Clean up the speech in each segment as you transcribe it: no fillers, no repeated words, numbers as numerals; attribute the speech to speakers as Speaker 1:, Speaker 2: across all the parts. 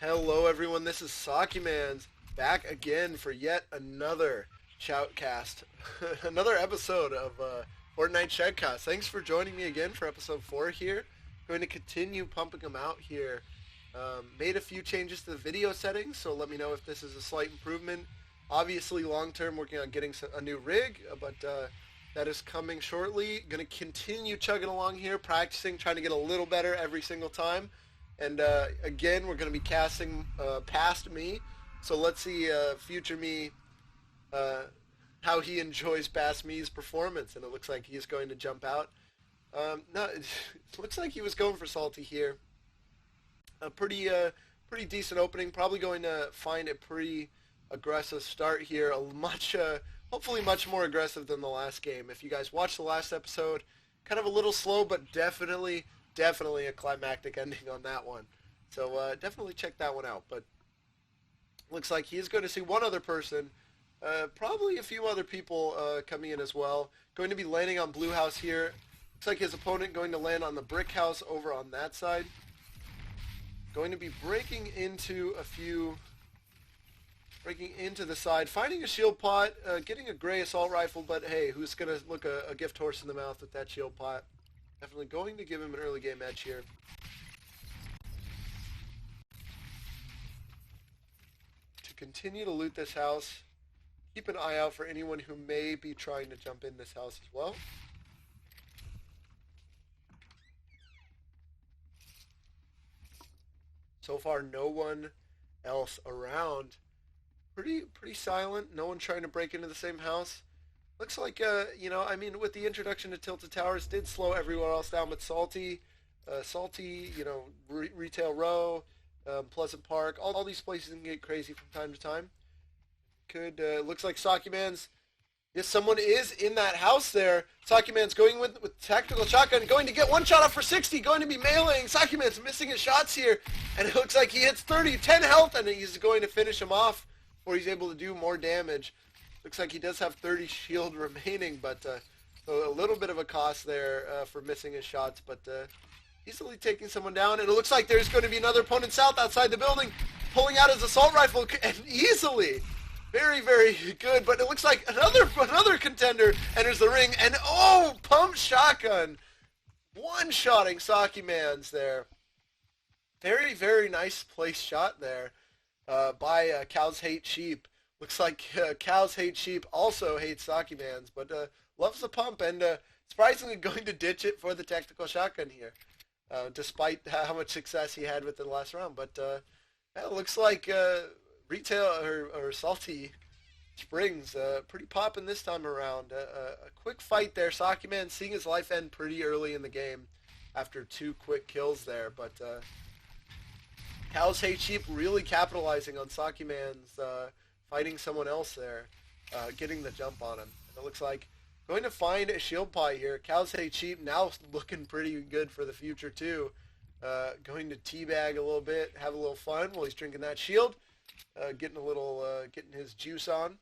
Speaker 1: Hello everyone, this is Sakiman's back again for yet another Shoutcast. Another episode of Fortnite Shoutcast. Thanks for joining me again for episode 4 here. Going to continue pumping them out here. Made a few changes to the video settings, so let me know if this is a slight improvement. Obviously long term working on getting a new rig, but that is coming shortly. Going to continue chugging along here, practicing, trying to get a little better every single time. And again, we're going to be casting past me. So let's see future me, how he enjoys past me's performance. And it looks like he's going to jump out. No, it looks like he was going for Salty here. A pretty decent opening. Probably going to find a pretty aggressive start here. Hopefully much more aggressive than the last game. If you guys watched the last episode, kind of a little slow, but definitely a climactic ending on that one. So definitely check that one out. But looks like he is going to see one other person, probably a few other people coming in as well. Going to be landing on blue house here. Looks like his opponent going to land on the brick house over on that side. Going to be breaking into the side, finding a shield pot, getting a gray assault rifle, but hey, who's going to look a gift horse in the mouth with that shield pot? Definitely going to give him an early game edge here. To continue to loot this house, keep an eye out for anyone who may be trying to jump in this house as well. So far, no one else around. Pretty silent. No one trying to break into the same house. Looks like, with the introduction to Tilted Towers, did slow everyone else down, but Salty, Retail Row, Pleasant Park, all these places can get crazy from time to time. Looks like Sakiman's, yes, someone is in that house there. Sakiman's going with tactical shotgun, going to get one shot off for 60, going to be meleeing. Sakiman's missing his shots here, and it looks like he hits 10 health, and he's going to finish him off before he's able to do more damage. Looks like he does have 30 shield remaining, but so a little bit of a cost there for missing his shots, but easily taking someone down. And it looks like there's going to be another opponent south outside the building, pulling out his assault rifle, and easily, very good. But it looks like another contender enters the ring, and pump shotgun, one-shotting Sakiman's there. Very nice place shot there by Cows Hate Sheep. Looks like Cows Hate Sheep also hates Sakiman's, but loves the pump, and surprisingly going to ditch it for the tactical shotgun here, despite how much success he had with it last round. But it looks like Retail or Salty Springs pretty popping this time around. A quick fight there. Sakiman seeing his life end pretty early in the game after 2 quick kills there, but Cows Hate Sheep really capitalizing on Sakiman's fighting someone else there, getting the jump on him. And it looks like going to find a shield pot here. Cows Hate Sheep now looking pretty good for the future too. Going to teabag a little bit, have a little fun while he's drinking that shield, getting his juice on.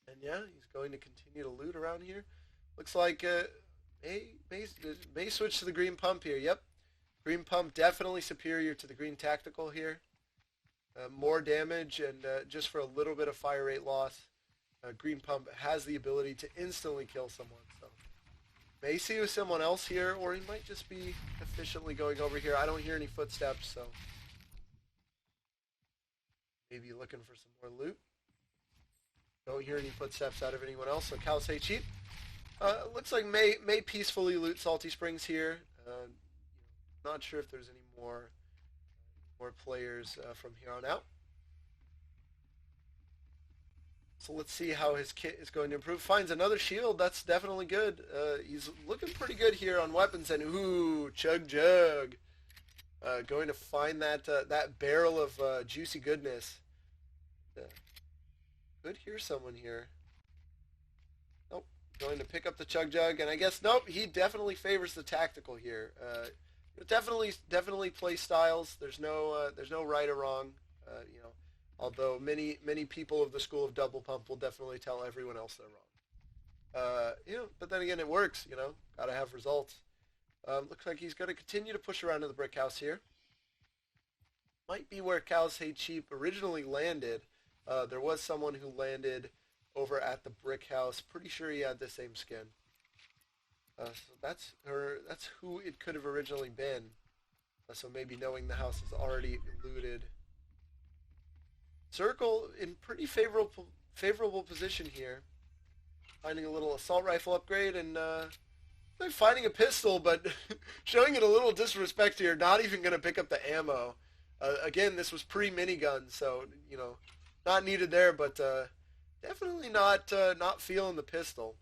Speaker 1: And yeah, he's going to continue to loot around here. Looks like may switch to the green pump here. Yep, green pump definitely superior to the green tactical here. More damage, and just for a little bit of fire rate loss, green pump has the ability to instantly kill someone. So may see with someone else here, or he might just be efficiently going over here. I don't hear any footsteps, so maybe looking for some more loot. Don't hear any footsteps out of anyone else, so Cows Hate Sheep looks like may peacefully loot Salty Springs here. Not sure if there's any more players from here on out. So let's see how his kit is going to improve. Finds another shield. That's definitely good. He's looking pretty good here on weapons. And chug jug. Going to find that barrel of juicy goodness. Could hear someone here. Nope. Going to pick up the chug jug, and I guess nope. He definitely favors the tactical here. Definitely play styles. There's no right or wrong. Although many people of the school of double pump will definitely tell everyone else they're wrong. But then again, it works. Gotta have results. Looks like he's going to continue to push around to the brick house here. might be where Cows Hate Sheep originally landed. There was someone who landed over at the brick house. Pretty sure he had the same skin. So that's her. That's who it could have originally been. So maybe knowing the house is already looted. Circle in pretty favorable position here. Finding a little assault rifle upgrade and finding a pistol, but showing it a little disrespect here. Not even going to pick up the ammo. Again, this was pre-minigun, so not needed there, but definitely not feeling the pistol.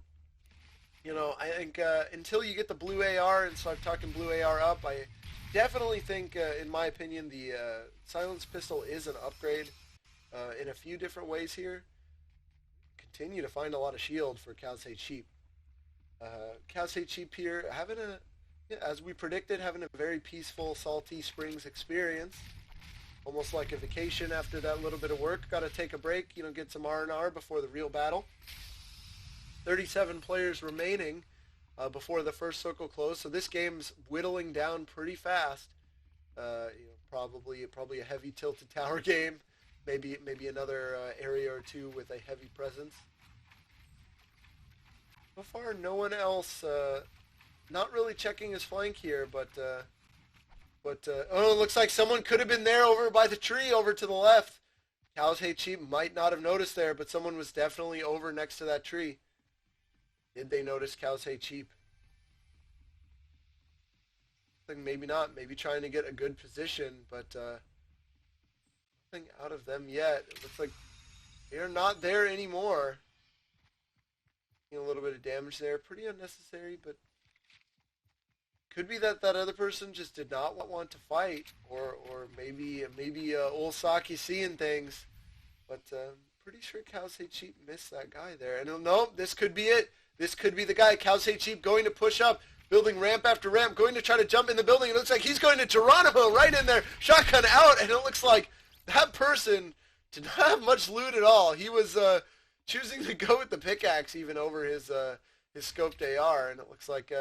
Speaker 1: I think until you get the blue AR and start talking blue AR up, I definitely think, in my opinion, the silenced pistol is an upgrade in a few different ways here. Continue to find a lot of shield for Cows Hate Sheep. Cows Hate Sheep here having as we predicted, having a very peaceful Salty Springs experience. Almost like a vacation after that little bit of work. Got to take a break, get some R&R before the real battle. 37 players remaining before the first circle close, so this game's whittling down pretty fast. Probably a heavy tilted tower game, maybe another area or two with a heavy presence. So far, no one else. Not really checking his flank here, but oh, it looks like someone could have been there over by the tree over to the left. Cows Hate Sheep might not have noticed there, but someone was definitely over next to that tree. Did they notice Cows Hate Sheep? I think maybe not. Maybe trying to get a good position, but nothing out of them yet. It looks like they're not there anymore. A little bit of damage there. Pretty unnecessary, but could be that other person just did not want to fight, or maybe old Saki seeing things. But pretty sure Cows Hate Sheep missed that guy there. And no, this could be it. This could be the guy. Cows Hate Sheep going to push up, building ramp after ramp, going to try to jump in the building. It looks like he's going to Geronimo right in there, shotgun out, and it looks like that person did not have much loot at all. He was choosing to go with the pickaxe even over his scoped AR, and it looks like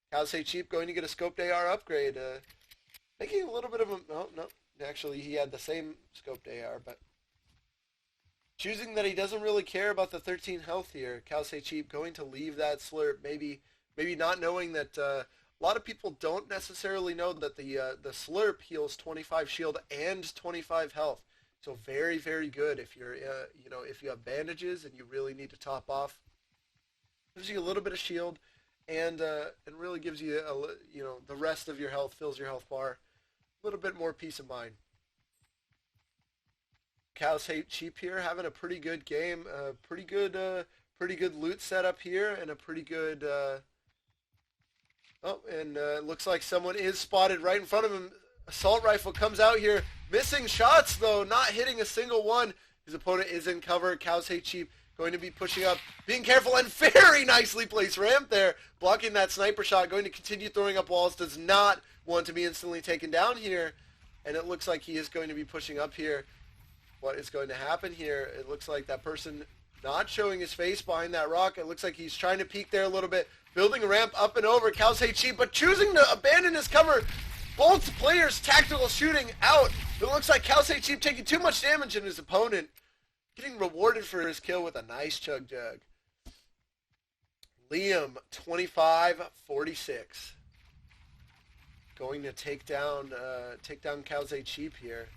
Speaker 1: Cows Hate Sheep going to get a scoped AR upgrade. Making a little bit of a... No. Actually, he had the same scoped AR, but choosing that he doesn't really care about the 13 health here. Cows Hate Sheep going to leave that slurp. Maybe not knowing that a lot of people don't necessarily know that the slurp heals 25 shield and 25 health. So very, very good if you're if you have bandages and you really need to top off. Gives you a little bit of shield, and really gives you the rest of your health, fills your health bar. A little bit more peace of mind. Cows Hate Sheep here having a pretty good game, pretty good loot setup here, and a pretty good. Looks like someone is spotted right in front of him. Assault rifle comes out here, missing shots though, not hitting a single one. His opponent is in cover. Cows Hate Sheep going to be pushing up, being careful, and very nicely placed ramp there, blocking that sniper shot. Going to continue throwing up walls. Does not want to be instantly taken down here, and it looks like he is going to be pushing up here. What is going to happen here? It looks like that person not showing his face behind that rock. It looks like he's trying to peek there a little bit, building a ramp up and over. Cows Hate Sheep, but choosing to abandon his cover. Both players tactical shooting out. It looks like Cows Hate Sheep taking too much damage, and his opponent getting rewarded for his kill with a nice chug jug. Liam, 25-46. Going to take down Cows Hate Sheep here.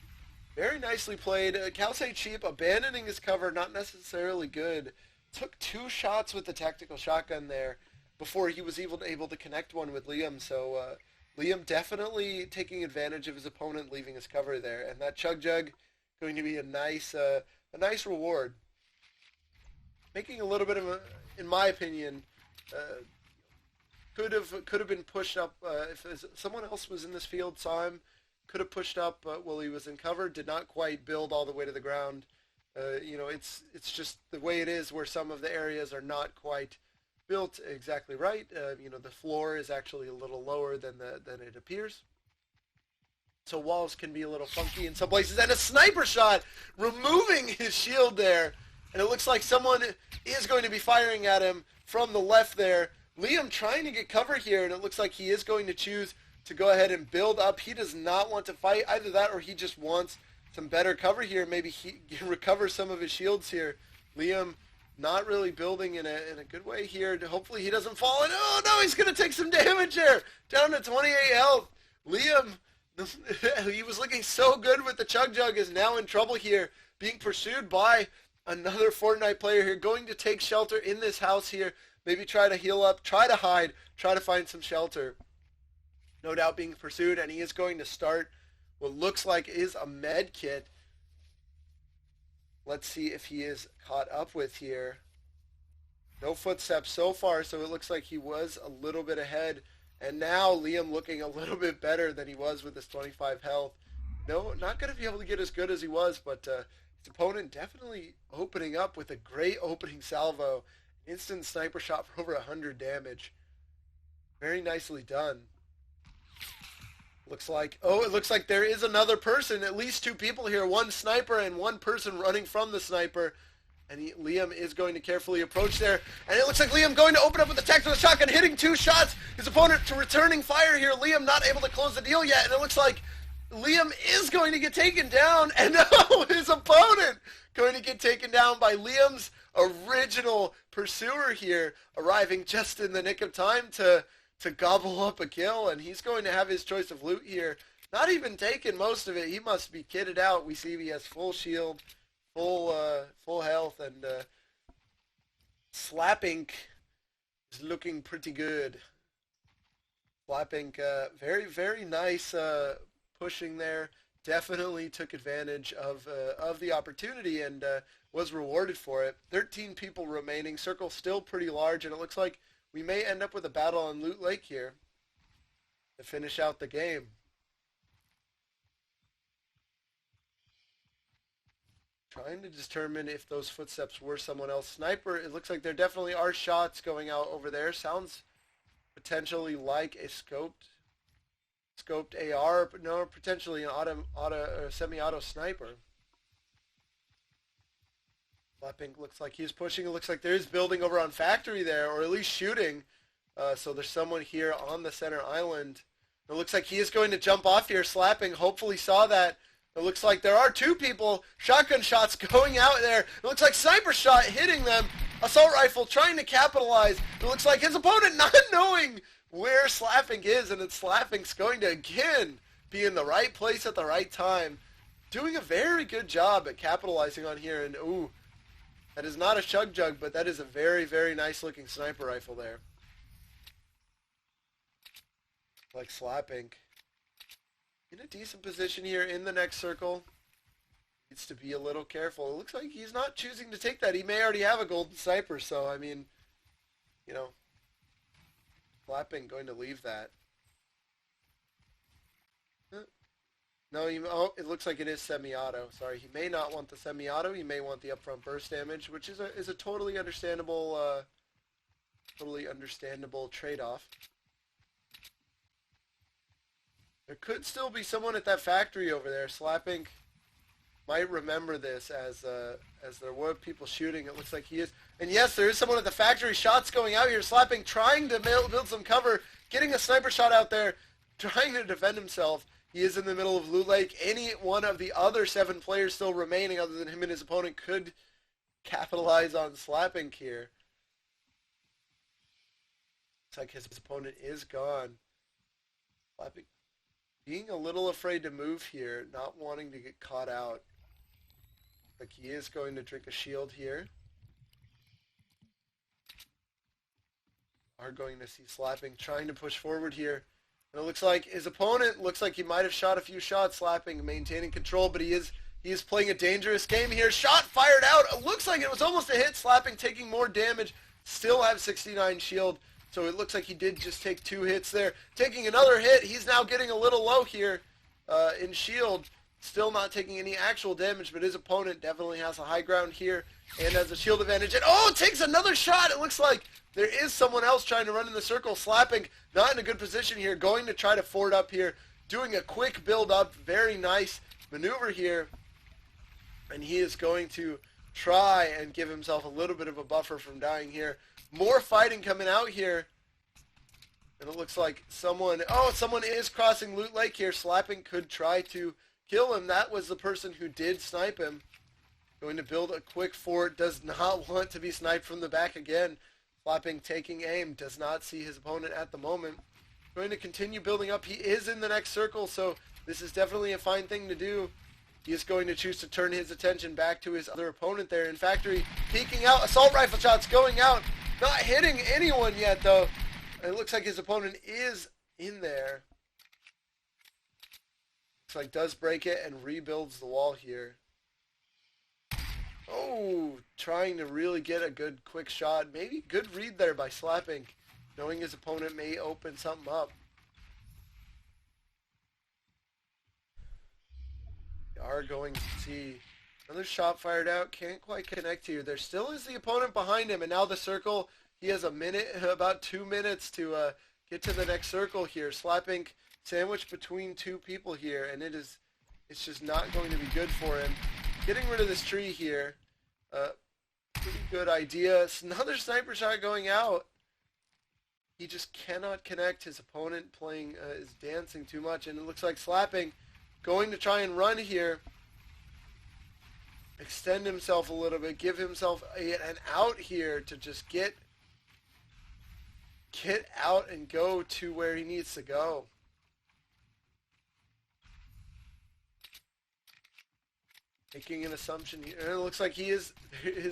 Speaker 1: Very nicely played. Cows Hate Sheep abandoning his cover, not necessarily good. Took 2 shots with the tactical shotgun there before he was able to connect one with Liam. So Liam definitely taking advantage of his opponent leaving his cover there, and that chug jug going to be a nice reward. Making a little bit of a, in my opinion, could have been pushed up if someone else was in this field, saw him. Could have pushed up while he was in cover. Did not quite build all the way to the ground. It's just the way it is, where some of the areas are not quite built exactly right. The floor is actually a little lower than it appears. So walls can be a little funky in some places. And a sniper shot removing his shield there. And it looks like someone is going to be firing at him from the left there. Liam trying to get cover here, and it looks like he is going to choose to go ahead and build up. He does not want to fight. Either that or he just wants some better cover here. Maybe he can recover some of his shields here. Liam not really building in a good way here. Hopefully he doesn't fall. And oh no, he's going to take some damage there. Down to 28 health. Liam, he was looking so good with the Chug Jug, is now in trouble here. Being pursued by another Fortnite player here. Going to take shelter in this house here. Maybe try to heal up, try to hide, try to find some shelter. No doubt being pursued, and he is going to start what looks like is a med kit. Let's see if he is caught up with here. No footsteps so far, so it looks like he was a little bit ahead. And now Liam looking a little bit better than he was with his 25 health. No, not going to be able to get as good as he was, but his opponent definitely opening up with a great opening salvo. Instant sniper shot for over 100 damage. Very nicely done. Looks like, it looks like there is another person, at least two people here, one sniper and one person running from the sniper. And Liam is going to carefully approach there. And it looks like Liam going to open up with a tactical shotgun, hitting 2 shots. His opponent to returning fire here. Liam not able to close the deal yet. And it looks like Liam is going to get taken down. And no, his opponent going to get taken down by Liam's original pursuer here, arriving just in the nick of time to gobble up a kill, and he's going to have his choice of loot here. Not even taking most of it. He must be kitted out. We see he has full shield, full health, and Slappink is looking pretty good. Slappink, very, very nice pushing there. Definitely took advantage of the opportunity and was rewarded for it. 13 people remaining. Circle still pretty large, and it looks like we may end up with a battle on Loot Lake here to finish out the game. Trying to determine if those footsteps were someone else. Sniper, it looks like there definitely are shots going out over there. Sounds potentially like a scoped AR, but no, potentially an semi-auto sniper. Slappink looks like he's pushing. It looks like there is building over on Factory there, or at least shooting. So there's someone here on the center island. It looks like he is going to jump off here. Slappink hopefully saw that. It looks like there are 2 people. Shotgun shots going out there. It looks like sniper shot hitting them. Assault rifle trying to capitalize. It looks like his opponent not knowing where Slappink is, and it's Slappink's going to again be in the right place at the right time. Doing a very good job at capitalizing on here, and ooh, that is not a Chug Jug, but that is a very, very nice looking sniper rifle there. Like Slappink. In a decent position here in the next circle. Needs to be a little careful. It looks like he's not choosing to take that. He may already have a golden sniper, so I mean, you know, Slappink going to leave that. No, it looks like it is semi-auto. Sorry, he may not want the semi-auto. He may want the upfront burst damage, which is a totally understandable trade-off. There could still be someone at that factory over there. Slappink might remember this as there were people shooting. It looks like he is. And yes, there is someone at the factory. Shots going out here. Slappink trying to build some cover, getting a sniper shot out there, trying to defend himself. He is in the middle of Loot Lake. Any one of the other 7 players still remaining other than him and his opponent could capitalize on Slappink here. Looks like his opponent is gone. Slappink being a little afraid to move here, not wanting to get caught out. Like he is going to drink a shield here. Are going to see Slappink trying to push forward here. And it looks like his opponent looks like he might have shot a few shots. Slappink maintaining control, but he is playing a dangerous game here. Shot fired out. It looks like it was almost a hit. Slappink taking more damage. Still have 69 shield. So it looks like he did just take 2 hits there. Taking another hit. He's now getting a little low here in shield. Still not taking any actual damage, but his opponent definitely has a high ground here and has a shield advantage. And oh, it takes another shot. It looks like there is someone else trying to run in the circle. Slappink not in a good position here. Going to try to ford up here. Doing a quick build up. Very nice maneuver here. And he is going to try and give himself a little bit of a buffer from dying here. More fighting coming out here. And it looks like someone is crossing Loot Lake here. Slapping could try to kill him. That was the person who did snipe him. Going to build a quick fort. Does not want to be sniped from the back again. Slapping taking aim. Does not see his opponent at the moment. Going to continue building up. He is in the next circle, so this is definitely a fine thing to do. He is going to choose to turn his attention back to his other opponent there in Factory. Peeking out. Assault rifle shots going out. Not hitting anyone yet, though. And it looks like his opponent is in there. Looks like does break it and rebuilds the wall here. Oh, trying to really get a good quick shot. Maybe good read there by Slapping, knowing his opponent may open something up. We are going to see another shot fired out. Can't quite connect here. There still is the opponent behind him, and now the circle. He has a minute, about 2 minutes to get to the next circle here. Slapping sandwiched between two people here, and it's just not going to be good for him. Getting rid of this tree here. Pretty good idea. It's another sniper shot going out. He just cannot connect. His opponent playing is dancing too much, and it looks like Slapping going to try and run here. Extend himself a little bit. Give himself an out here to just get out and go to where he needs to go. Making an assumption here. And it looks like his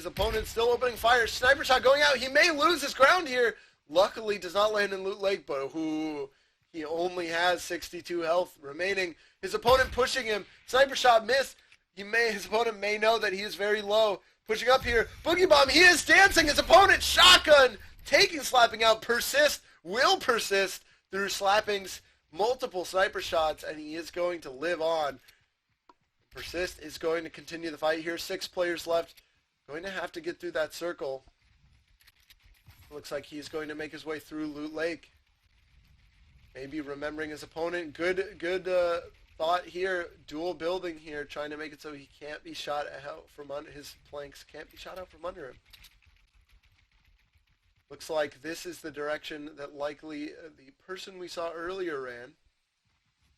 Speaker 1: opponent's still opening fire. Sniper shot going out. He may lose his ground here. Luckily does not land in Loot Lake, but he only has 62 health remaining. His opponent pushing him. Sniper shot missed. His opponent may know that he is very low. Pushing up here. Boogie Bomb. He is dancing. His opponent shotgun. Taking Slapping out. Will persist through Slapping's multiple sniper shots, and he is going to live on. Persist is going to continue the fight here. 6 players left. Going to have to get through that circle. Looks like he's going to make his way through Loot Lake. Maybe remembering his opponent. Good thought here. Dual building here, trying to make it so he can't be shot out from under his flanks. Can't be shot out from under him. Looks like this is the direction that likely the person we saw earlier ran.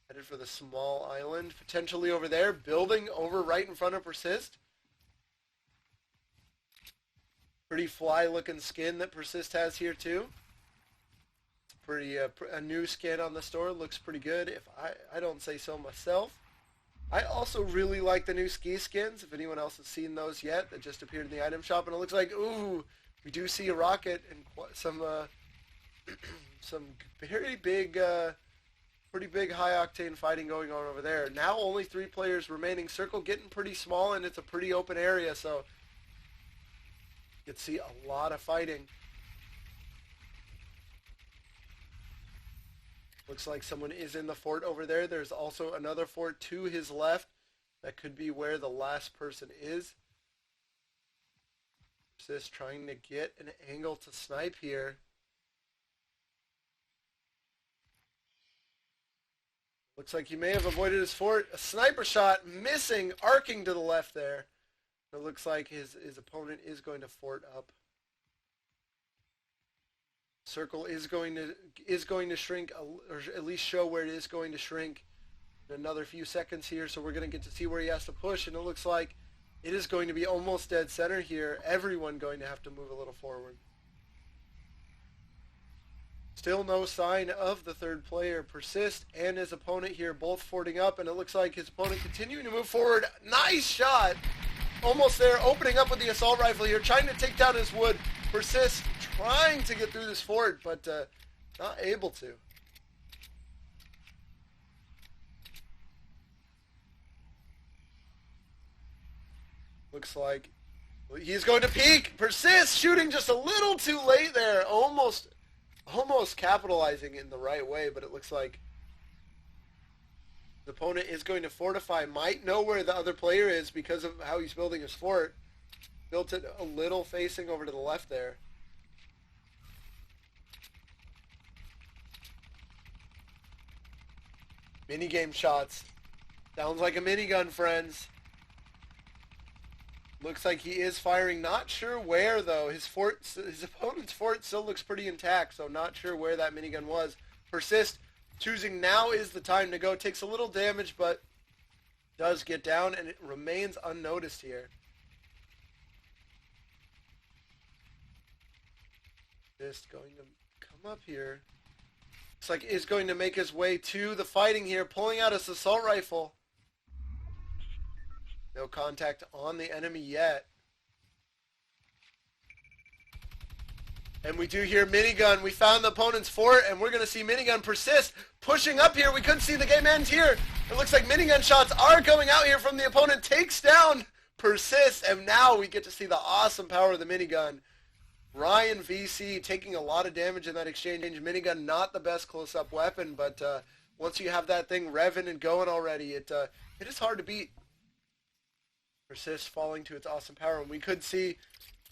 Speaker 1: Headed for the small island, potentially over there. Building over right in front of Persist. Pretty fly-looking skin that Persist has here too. It's pretty a new skin on the store. Looks pretty good. If I don't say so myself. I also really like the new ski skins. If anyone else has seen those yet, that just appeared in the item shop, and it looks like we do see a rocket and some very big. Pretty big high-octane fighting going on over there. Now only 3 players remaining. Circle getting pretty small, and it's a pretty open area, so you can see a lot of fighting. Looks like someone is in the fort over there. There's also another fort to his left. That could be where the last person is. Just trying to get an angle to snipe here. Looks like he may have avoided his fort. A sniper shot missing, arcing to the left there. It looks like his opponent is going to fort up. Circle is going to shrink, or at least show where it is going to shrink in another few seconds here. So we're going to get to see where he has to push, and it looks like it is going to be almost dead center here. Everyone going to have to move a little forward. Still no sign of the third player. Persist and his opponent here both forting up, and it looks like his opponent continuing to move forward. Nice shot! Almost there, opening up with the assault rifle here, trying to take down his wood. Persist trying to get through this fort, but not able to. Looks like he's going to peek. Persist shooting just a little too late there. Almost capitalizing in the right way, but it looks like the opponent is going to fortify. Might know where the other player is because of how he's building his fort. Built it a little facing over to the left there. Minigame shots. Sounds like a minigun, friends. Looks like he is firing. Not sure where though. His opponent's fort still looks pretty intact, so not sure where that minigun was. Persist, choosing now is the time to go. Takes a little damage, but does get down, and it remains unnoticed here. Just going to come up here. Looks like is going to make his way to the fighting here, pulling out his assault rifle. No contact on the enemy yet. And we do hear minigun. We found the opponent's fort, and we're going to see minigun persist, pushing up here. We couldn't see the game end here. It looks like minigun shots are going out here from the opponent. Takes down persist, and now we get to see the awesome power of the minigun. Ryan VC taking a lot of damage in that exchange. Minigun not the best close-up weapon, but once you have that thing revving and going already, it is hard to beat. Persist falling to its awesome power, and we could see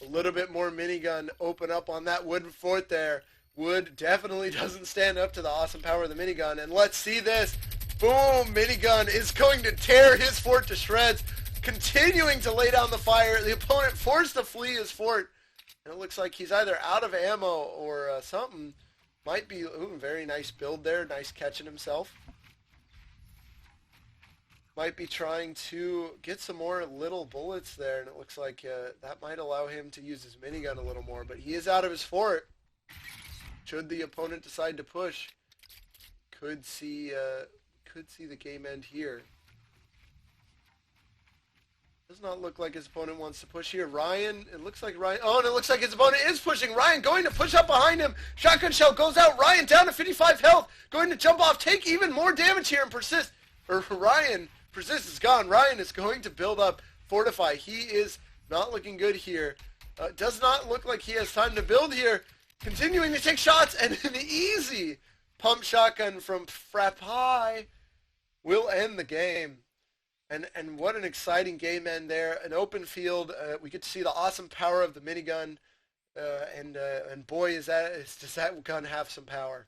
Speaker 1: a little bit more minigun open up on that wooden fort there. Wood definitely doesn't stand up to the awesome power of the minigun, and let's see this. Boom! Minigun is going to tear his fort to shreds, continuing to lay down the fire. The opponent forced to flee his fort, and it looks like he's either out of ammo or something. Might be, ooh, very nice build there, nice catching himself. Might be trying to get some more little bullets there, and it looks like that might allow him to use his minigun a little more, but he is out of his fort. Should the opponent decide to push, could see the game end here. Does not look like his opponent wants to push here. Ryan, it looks like Ryan, oh, and it looks like his opponent is pushing. Ryan going to push up behind him. Shotgun shell goes out. Ryan down to 55 health, going to jump off, take even more damage here and persist. Ryan, persist is gone. Ryan is going to build up, fortify. He is not looking good here. Does not look like he has time to build here. Continuing to take shots, and an easy pump shotgun from Frappi will end the game. And what an exciting game end there. An open field. We get to see the awesome power of the minigun. And boy, does that gun have some power.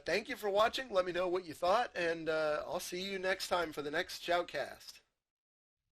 Speaker 1: Thank you for watching. Let me know what you thought, and I'll see you next time for the next Shoutcast.